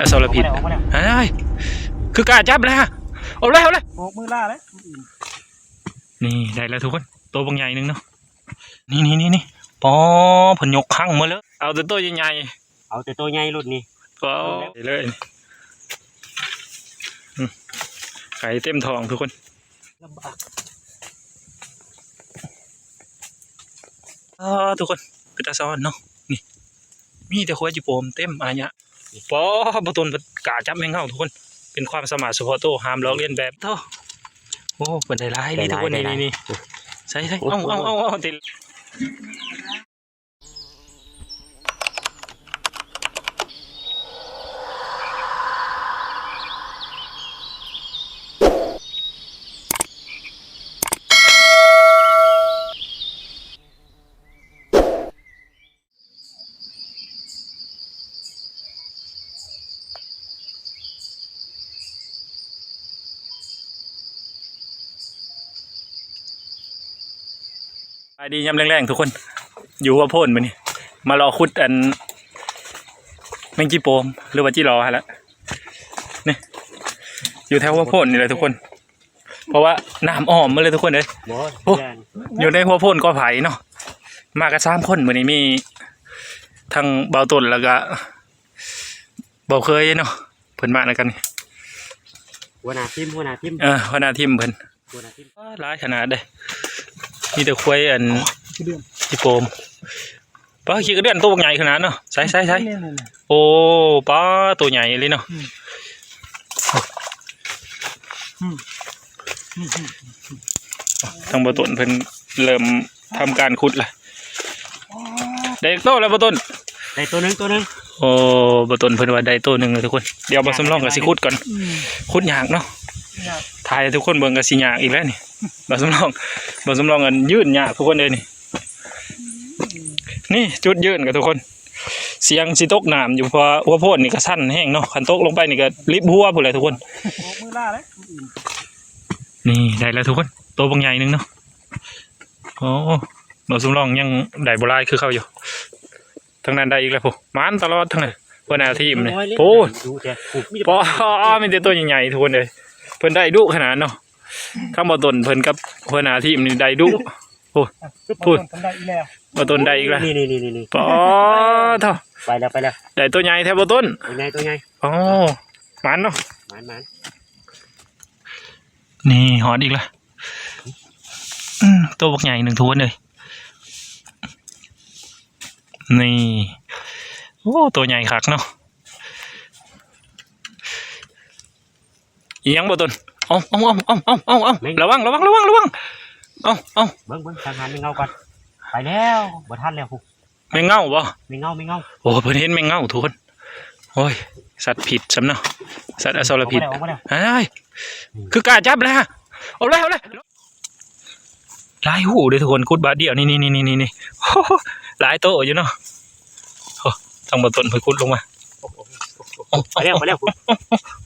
อสรพิษเฮ้ยคือกาจับเลยฮะเอาเลยโบกมือล่าเลยนี่ได้แล้วทุกคนตัวบางใหญ่นึงเนาะนี่ปอผนยกข้างมาเลยเอาแต่ตัวใหญ่เอาแต่ตัวใหญ่รุ่นนี้ก็เลยไก่เต็มทองทุกคนทุกคนเป็นตาซ้อนเนาะนี่มีแต่หัวจิโปมเต็มอะไรเงี้ยปอประตูกาจับแมงเง่าทุกคนเป็นความสามารถเฉพาะตัวห้ามลอกเลียนแบบเท่าโอ้เป็นได้ร้ายเลยทุกคนนี่ใช่เอาติดไปดียำแรงๆทุกคนอยู่ว่าพ่นมันนี่มารอคุดอันแมงจีโปมหรือว่าจีรอฮะละนี่อยู่แถวหัวพ่นนี่เลยทุกคนเพราะว่าน้ำอ้อมมาเลยทุกคนเลยโอ้อยู่ในหัวพ่นก็ไผ่เนาะมากัน3 คนวันนี้มีทั้งเบาต้นแล้วก็เบาเคยเนาะเพิ่นมาแล้วกันหัวหน้าทีมหัวหน้าทีมเพิ่นร้ายขนาดเลยมีแต่ควายอันจีโปมป้าขี้กระเดื่อนตัวใหญ่ขนาดเนาะใช่โอ้ป้าตัวใหญ่เลยเนาะทางบต้นเพิ่นเริ่มทำการขุดละได้โตแล้วบต้นได้ตัวหนึ่งโอ้บต้นเพิ่นว่าได้ตัวหนึ่งเลยทุกคนเดี๋ยวมาสำรองกับสิขุดก่อนขุดยากเนาะถ่ายทุกคนเบิ่งกับสิยากอีกแล้วนี่มาสำรองกันยืดยากทุกคนเลยนี่จุดยืนกับทุกคนเสียงสิตกน้ำอยู่เพราะหัวโพดนี่ก็สั้นแห้งเนาะขันตกลงไปนี่ก็ริบหัวพุ่นเลยทุกคนมือล่าเลยนี่ได้แล้วทุกคนตัวบางใหญ่นึงเนาะโอ้มาสำรองยังได้โบราณคือเข้าอยู่ทั้งนั้นได้อีกแล้วพวกมันตลอดทั้งนั้นเพื่อนอาทีมเลยโอ้ปอมีแต่ตัวใหญ่ๆทุกคนเลยเพื่อนได้ดุขนาดเนาะข้ามบต้นเพื่อนกับเพื่อนอาทีมนี่ได้ดุโอ้พูดบต้นได้อีกแล้วนี่ปอเท่าไปแล้วได้ตัวใหญ่แทบบต้นตัวใหญ่อ๋อมันเนาะมันนี่หอดอีกแล้วตัวบักใหญ่1 ทวนเลยนี่โอ้ตัวใหญ่คักเนาะยังบ่ต้นเอาระวังเอาเบิ้งทางหันไม่เงาก่อนไปแล้วบ่ทันแล้วไม่เงาบ่ไม่เงาโอ้เพิ่นเห็นไม่เงาทุกคนโอ้ยสัตว์ผิดสำเนาะสัตว์อสรพิษเฮ้ยคือกาจับเลยฮะเอาเลยหลายหูเลยทุกคนคุดบาดเดียวนี่หลายโตอยู่เนาะทางบนต้นเพิ่นคุดลงมาไปแล้ว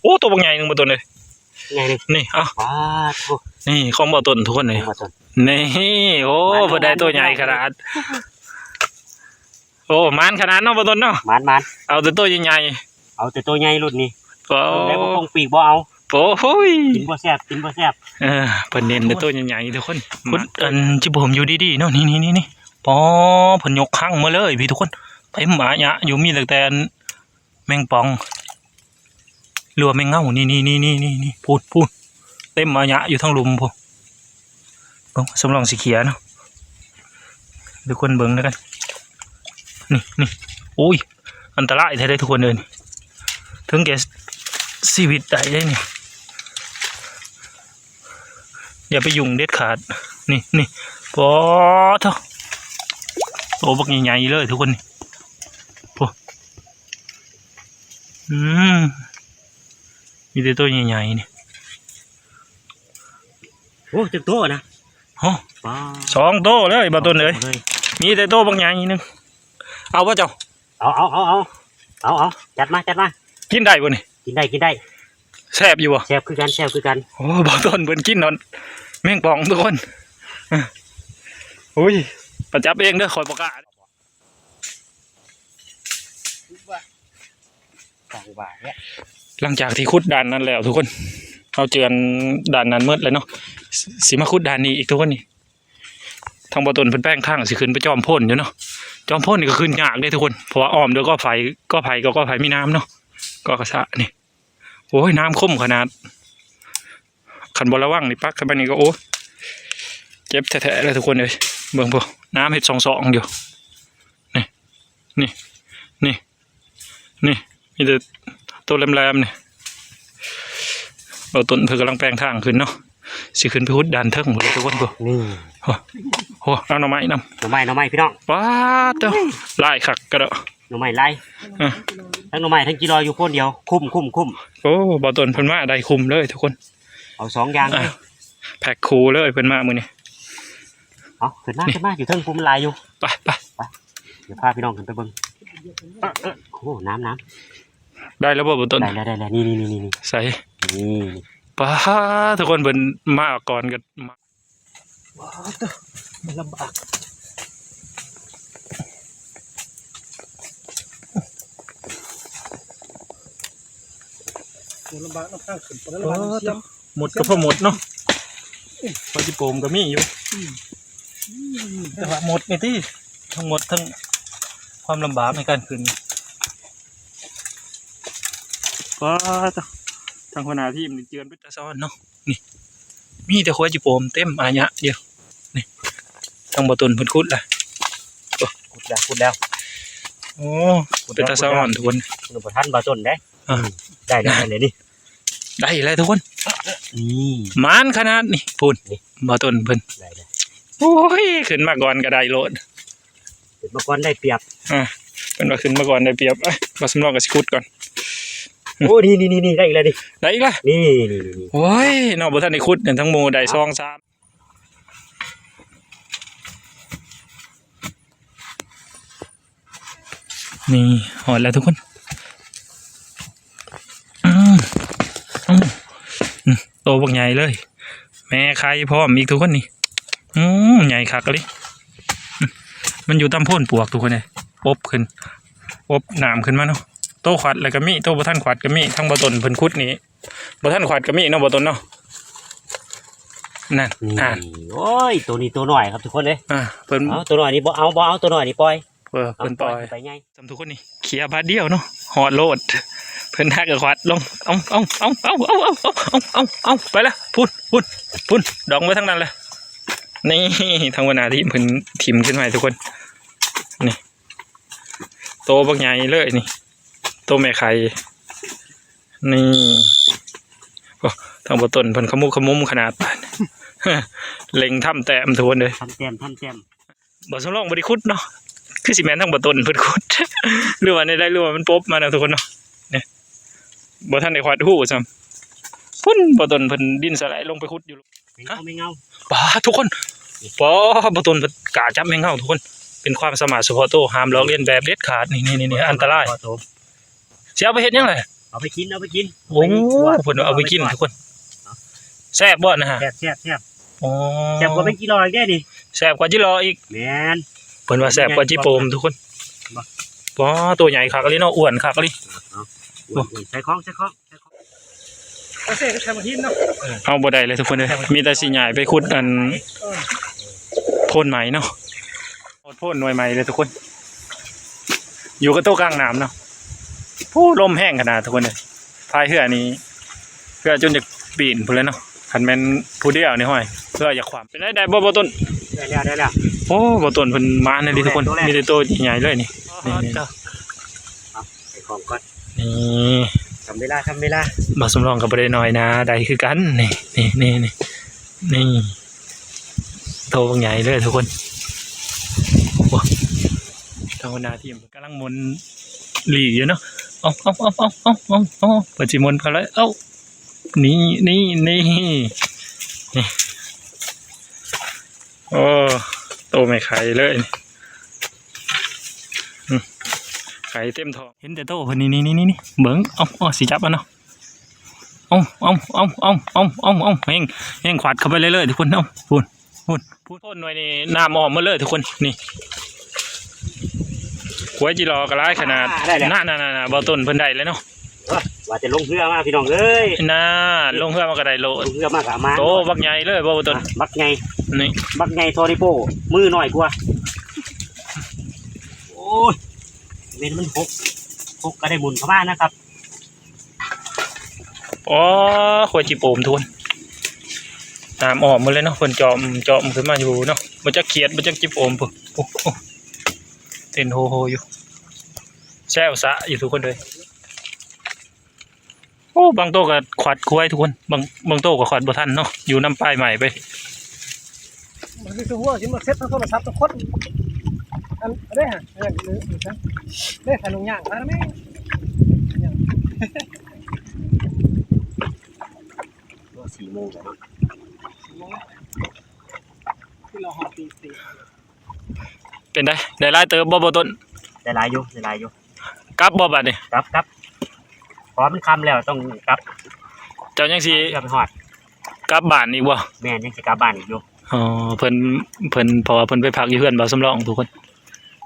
โอ้ตัวบางใหญ่นึงบนต้นเลยใหญ่นี่เอ้านี่ของบนต้นทุกคนเลยนี่โอ้เพิ่นได้ตัวใหญ่ขนาดโอ้มันขนาดเนาะบนต้นเนาะมันเอาแต่ตัวใหญ่เอาแต่ตัวใหญ่รุ่นนี้ได้บ่คงปีกบ่เอาโอ้ยกินบ่แซ่บเพิ่นเน้นแต่ตัวใหญ่ๆทุกคนคุดอันจิผมอยู่ดีๆเนาะนี่ปอเพิ่นยกข้างมาเลยพี่ทุกคนเต็มหมาหยะอยู่มีแต่แมงป่องหรือว่าแมงเง่านี่พูดเต็มหมาหยะอยู่ทั้งลุมพวกสำรองสีเขียวเนาะทุกคนเบิ่งแล้วกันนี่โอ้ยอันตรายแท้ๆทุกคนเลยถึงแก่ชีวิตได้นี่อย่าไปยุ่งเด็ดขาดนี่ปอเท่าโตบักใหญ่ๆเลยทุกคนนี่พวกมีแต่ตัวใหญ่ๆนี่โอ้จังตัวนะโอ้2 โตเลยบาต้นเลยมีแต่ตัวบักใหญ่นึงเอาป่ะเจ้าเอาจัดมากินได้ป่ะนี่กินได้แซ่บอยู่ป่ะแซ่บคือกันโอ้บาต้นเพิ่นกินนอนแมงป่องทุกคนโอ้ยประจับเองเด้อคอยประกาศ 2 บาทเนี่ย หลังจากที่ขุดด่านนั้นแล้วทุกคนเอาเจือนด่านนั้นหมดเลยเนาะสิมาขุดด่านนี้อีกทุกคนนี่ทางบ่ต้นเพิ่นแป้งทางสิขึ้นไปจอมพ่นอยู่เนาะจอมพ่นนี่ก็ขึ้นยากเด้ทุกคนเพราะว่าอ้อมเดี๋ยวก็ไฟมีน้ำเนาะก็กระสะนี่โอ้ยน้ำข้มขนาดคันบ่ระวังนี่ปักเข้าไปนี่ก็โอ้เจ็บแท้ๆเลยทุกคนเลยเบิ่งบ่น้ำเฮ็ด2อยู่นี่นี่นี่นี่มีแต่ตัวแหลมๆนี่เราต้นเพิ่นกำลังแปลงทางขึ้นเนาะสิขึ้นไปหุดด่านเทิงหมดเลยทุกคนบ่ นี่ โอ้เอาหน่อไม้นำ หน่อไม้พี่น้อง ว้าเจ้าไล่คักกระเดาะ หน่อไม้ไล่ทั้งหน่อไม้ทั้งจีรออยู่คนเดียวคุ้ม โอ้บ่ต้นเพิ่นมาได้คุมเลยทุกคน เอา2 อย่างเลย แพ็คคูเลยเพิ่นมามื้อนี้ เอาขึ้นมาอยู่เทิงคุ้มลายอยู่ ไป เดี๋ยวพาพี่น้องขึ้นไปเบิ่งโอ้น้ำ ได้แล้วบ่ต้น ได้แล้วนี่ ใส่ นี่ ป้าทุกคนเพิ่นมาก่อนกันมามันลำบากลำบากน้ำข้างขึ้นหมดก็พอหมดเนาะพอจิโปมก็มีอยู่แต่ว่าหมดนี่ที่ทั้งหมดทั้งความลำบากในการขึ้นก็ทางหัวหน้าทีมนี่เจือนไปตะซ้อนเนาะนี่มีแต่หัวจิโปมเต็มอาญะเดียวนี่ทางบ่ต้นเพิ่นขุดล่ะ ขุดแล้ว โอ้เป็นตะซ้อนทุกคน หนูบ่ทันบ่ต้นได้ได้เลยนี่ ได้เลยทุกคน นี่ มานขนาดนี่พูนบ่ต้นเพิ่น ได้ โอ้ยขึ้นมาก่อนก็ได้โลด ขึ้นมาก่อนได้เปรียบ เป็นว่าขึ้นมาก่อนได้เปรียบมาสำรองกับสิขุดก่อน โอ้นี่ได้อีกแล้วดิ ได้อีกละ นี่ โอ้ยเนาะบ่ทันได้ขุดเนี่ยทั้งหมู่ได้2 3นี่หอดแล้วทุกคนโตบักใหญ่เลยแม่ไข่พร้อมอีกทุกคนนี่ใหญ่คักเลยมันอยู่ตามโพ่นปวกทุกคนเลยอบขึ้นอบน้ำขึ้นมาเนาะโตขวัดแล้วก็มีโตบ่ทันขวัดก็มีทั้งบ่ต้นเพิ่นขุดนี่บ่ทันขวัดก็มีเนาะบ่ต้นเนาะนั่นโอ้ยตัวนี้ตัวหน่อยครับทุกคนเลยเพิ่นเอาตัวหน่อยนี่บ่เอาตัวหน่อยนี่ปล่อยเพิ่นปล่อยไปไงจำทุกคนนี่เขียบาดเดียวเนาะหอดโลดเพิ่นทักกับขวัดลงเอาไปละพุ่นดองไว้ทั้งนั้นเลยนี่ทางวนาที่เพิ่นถิ่มขึ้นมาทุกคนนี่โตบักใหญ่เลยนี่โตแม่ไข่นี่ทางบ่ต้นเพิ่นขมุมขนาดเล็งถ้ำแต้มทุกคนเลยทำแต้มบ่สำรองบ่ได้ขุดเนาะคือสิแม่นทางบ่ต้นเพิ่นขุดหรือว่าได้หรือว่ามันปบมาเนาะทุกคนเนาะนี่บ่ทันได้ขวัดฮู้ซ้ำพุ่นบ่ต้นเพิ่นดินสไลด์ลงไปขุดอยู่ไม่เงาป้าทุกคนป้าบ่ต้นเพิ่นกล้าจับแมงเงาทุกคนเป็นความสามารถเฉพาะตัวห้ามลอกเลียนแบบเด็ดขาดนี่อันตรายสิเอาไปเฮ็ดหยังไงเอาไปกินโอ้เพิ่นเอาไปกินทุกคนแซ่บบ่นะฮะแซ่บอ๋อแซ่บกว่าเป็นกิโลอีกได้ดิ แซ่บกว่าจิรออีกแม่นเพิ่นว่าแซ่บกว่าจิโปมทุกคนป้าตัวใหญ่คักเลยเนาะอ้วนคักเลยใส่ของเอาเซ่ใส่มาหินเนาะเอาบ่ได้เลยทุกคนเลยมีแต่สิใหญ่ไปขุดอันโพ่นไหมเนาะโพ่นหน่วยไหมเลยทุกคนอยู่กับโต๊ะกลางน้ำเนาะผู้ลมแห้งขนาดทุกคนเลยพายเหือนี้เพื่อจนจะปีนพุ่นเลยเนาะขันแมนผู้เดียวนี่ห้อยเพื่ออยากความเป็นได้บ่ต้นได้แล้วโอ้บ่ต้นเพิ่นมาในทุกคนมีแต่โตใหญ่เลยนี่ใส่ของก่อนนี่ทำเวลาบ่สำรองกับบ่ได้น้อยนะได้คือกันนี่โตใหญ่เลยทุกคนทางหัวหน้าทีมกำลังหมุนหลีอยู่เนาะเอาปัจจุบันพอแล้วเอ้านี่โอ้โตไม่ไข่เลยไข่เต็มท้องเห็นแต่โตคนนี้เบิ้งเอาสีจับมันเนาะเอาแห้งขวัดเข้าไปเลยทุกคนเอาพูนพ่นหน่วยนี่น้ำออกมาเลยทุกคนนี่หัวจีรอกระไรขนาดน่าบ่ต้นเพิ่นได้เลยเนาะ ว่าจะลงเรือมาพี่น้องเอ้ย น่าลงเพื่อมากระไดโล ลงเรือมากับมา โตบักใหญ่เลยบ่ต้น บักไง นี่ บักไงโทริโปมือหน่อยกว่าโอ้ยเว้นมันหกก็ได้บุญเข้ามานะครับ อ๋อขวดจิโปมทุนน้ำออกหมดเลยเนาะเพิ่นจอมขึ้นมาอยู่เนาะบ่จักเขียดบ่จักจิโปมพุ่นโอ้โหเต้นโฮโฮอยู่แซวสะอยู่ทุกคนเลยโอ้บางโต๊ะก็ขวัดคุ้ยทุกคนบางโต๊ะก็ขวัดบ่ทันเนาะอยู่น้ำป้ายใหม่ไป มันคือหัวที่มันเซ็ตทั้งโทรศัพท์ทั้งคนอันได้ฮะเงินหรือได้ขนมย่างแล้วไหม4 โมงแล้ว ที่เราหอบตี เป็นได้หลายเติบบ่ต้น ได้หลายอยู่ กลับบ่บัดนี่ ครับพอมันคำแล้วต้องกลับ เจ้ายังสิ เรือไปหอด กลับบ้านอีกบ่ แม่ยังสิกลับบ้านอีกอยู่ อ๋อเพิ่นเพราะว่าเพิ่นไปพักอยู่เพื่อนบ่าวสำรองทุกคน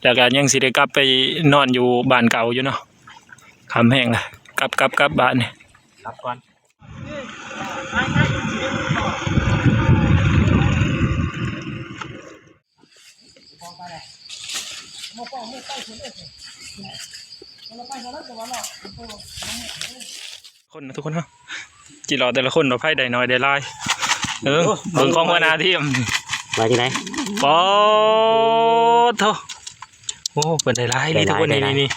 แล้วก็ยังสิได้กลับไปนอนอยู่บ้านเก่าอยู่เนาะคำแห้งล่ะกลับบ้านนี่ กลับก่อน คนนะทุกคนเนาะจิรอแต่ละคนเราไพ่ได้น้อยได้หลายเบิ่งของวนาทีม มาที่ไหน ปอโธโอ้เปิดได้หลายนี่ทุกคนนี่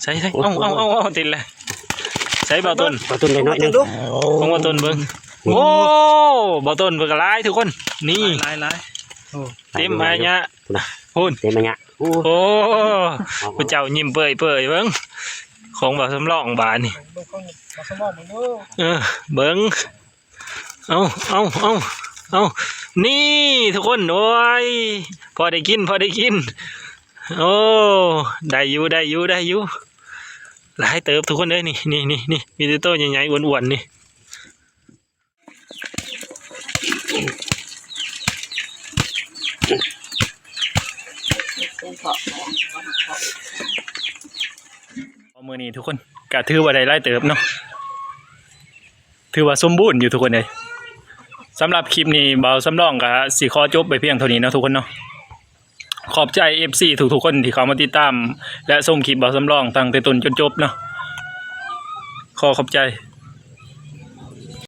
ใส่เอาติดเลยใส่บ่าวต้น ได้น้อยนึง ของบ่าวต้นเบิ่งโอ้บ่าวต้นเบิ่งหลายทุกคนนี่ หลาย เต็มมาเนี่ยพูน เต็มมาเนี่ย โอ้พระเจ้ายิ้มเปื่อยเบิ่งของบ่าวสำรองบานนี่ ๆบางคนมาสมองมันเออ เบิ่งเอานี่ทุกคนโอ้ยพอได้กินโอ้ได้อยู่หลายเติบทุกคนเลยนี่มีแต่โตใหญ่ๆอ้วนๆนี่มื้อนี้ทุกคนก็ถือว่าได้หลายเติบเนาะถือว่าสมบูรณ์อยู่ทุกคนเลยสำหรับคลิปนี้เบาสำรองก็สิขอจบไปเพียงเท่านี้เนาะทุกคนเนาะขอบใจ FC ทุกๆคนที่เข้ามาติดตามและชมคลิปเบาสำรองตั้งแต่ต้นจนจบเนาะขอบใจ